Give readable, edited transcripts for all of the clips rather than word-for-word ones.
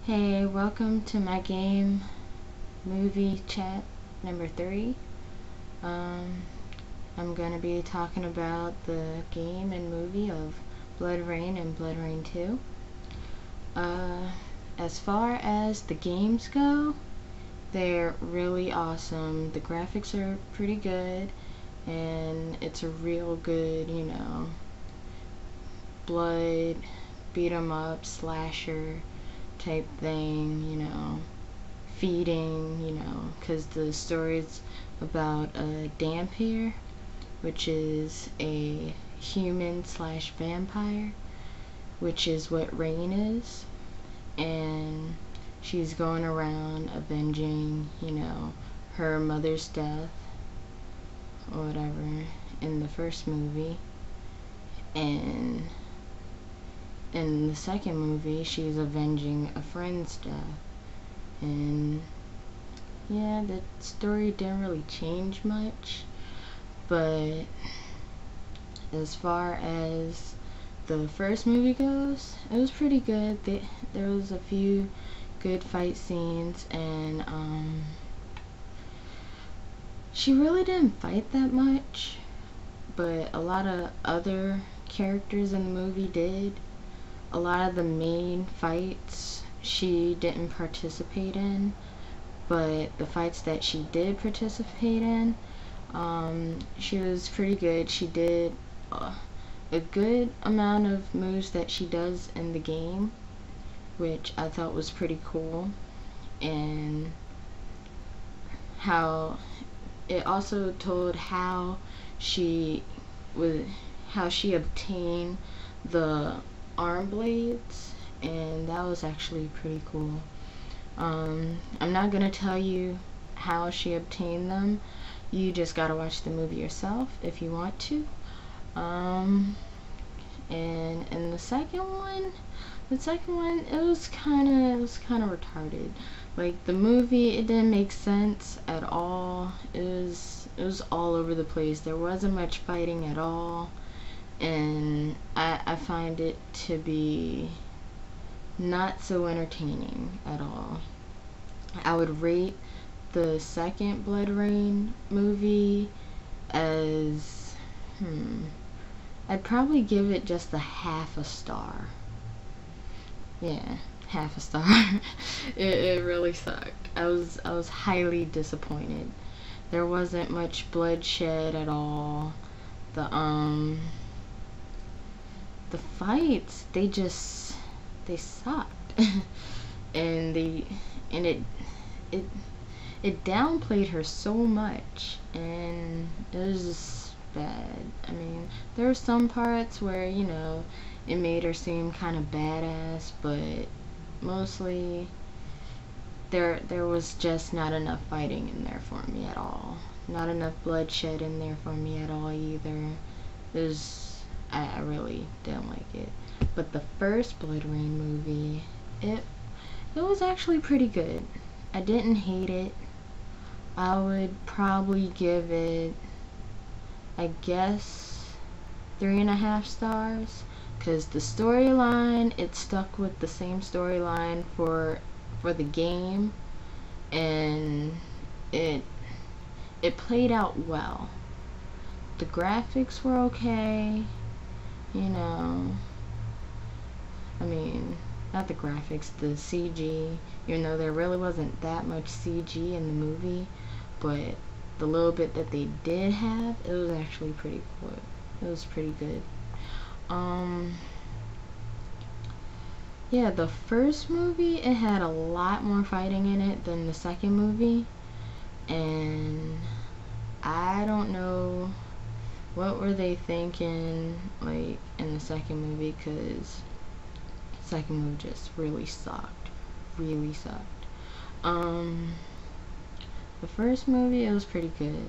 Hey, welcome to my game movie chat number 3. Um, I'm gonna be talking about the game and movie of Blood Rain and Blood Rain 2. As far as the games go, they're really awesome. The graphics are pretty good, and it's a real good, blood, beat 'em up, slasher type thing, feeding, because the story's about a Dampier, which is a human slash vampire, which is what Rayne is, and she's going around avenging, her mother's death or whatever in the first movie, and in the second movie she's avenging a friend's death. And yeah, the story didn't really change much, but as far as the first movie goes, it was pretty good. There was a few good fight scenes, and she really didn't fight that much, but a lot of other characters in the movie did. A lot of the main fights she didn't participate in, but the fights that she did participate in, she was pretty good. She did a good amount of moves that she does in the game, which I thought was pretty cool, and how it also told how she obtained the arm blades, and that was actually pretty cool. I'm not gonna tell you how she obtained them. You just gotta watch the movie yourself if you want to. And in the second one, it was kind of retarded. Like, the movie, it didn't make sense at all. It was all over the place. There wasn't much fighting at all, and I find it to be not so entertaining at all. I would rate the second Blood Rain movie as, I'd probably give it just a half a star. Yeah, half a star. It really sucked. I was highly disappointed. There wasn't much bloodshed at all. The fights, they sucked. and it downplayed her so much, and it was just bad. I mean, there were some parts where, it made her seem kind of badass, but mostly there was just not enough fighting in there for me at all. Not enough bloodshed in there for me at all either. I really didn't like it. But the first Blood Rain movie, it was actually pretty good. I didn't hate it. I would probably give it, I guess, 3.5 stars, because the storyline, it stuck with the same storyline for the game, and it played out well. The graphics were okay, I mean, not the graphics, the CG, even though there really wasn't that much CG in the movie, but the little bit that they did have, it was actually pretty cool. It was pretty good. Yeah, the first movie, it had a lot more fighting in it than the second movie, and I don't know what were they thinking, like, in the second movie, because the second movie just really sucked. The first movie, it was pretty good.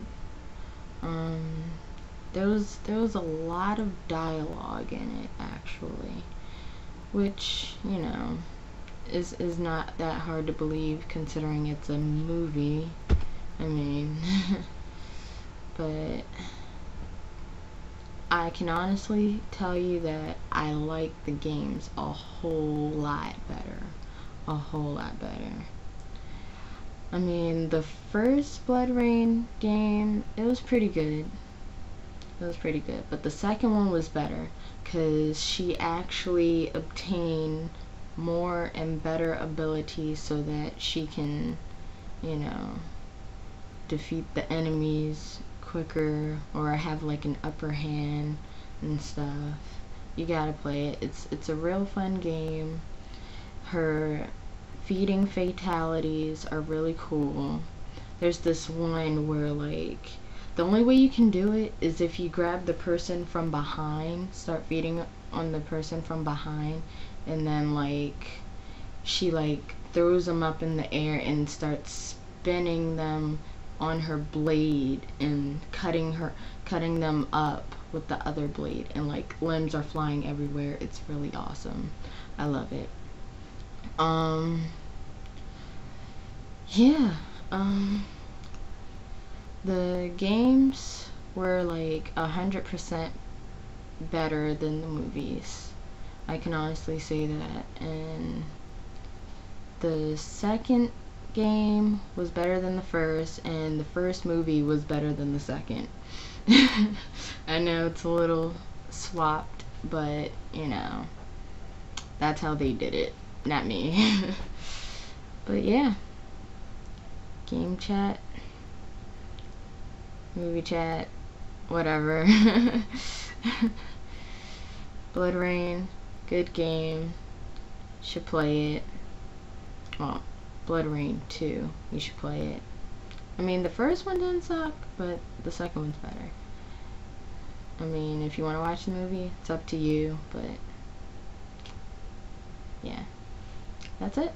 There was a lot of dialogue in it, actually, which, is not that hard to believe considering it's a movie. I mean, but I can honestly tell you that I like the games a whole lot better. a whole lot better. I mean, the first Blood Rain game, it was pretty good. It was pretty good. But the second one was better because she actually obtained more and better abilities so that she can, you know, defeat the enemies quicker or have like an upper hand and stuff. You gotta play it. It's a real fun game. Her feeding fatalities are really cool. There's this one where like the only way you can do it is if you grab the person from behind, start feeding on the person from behind, and then like she like throws them up in the air and starts spinning them on her blade and cutting them up with the other blade, and like limbs are flying everywhere. It's really awesome. I love it. Yeah, the games were like 100% better than the movies. I can honestly say that. And the second game was better than the first, and the first movie was better than the second. I know it's a little swapped, but you know, that's how they did it, not me. But yeah, game chat, movie chat, whatever. Blood Rain, good game, should play it. Well, Blood Rain 2, you should play it. I mean, the first one didn't suck, but the second one's better. I mean, if you want to watch the movie, it's up to you, but yeah, that's it.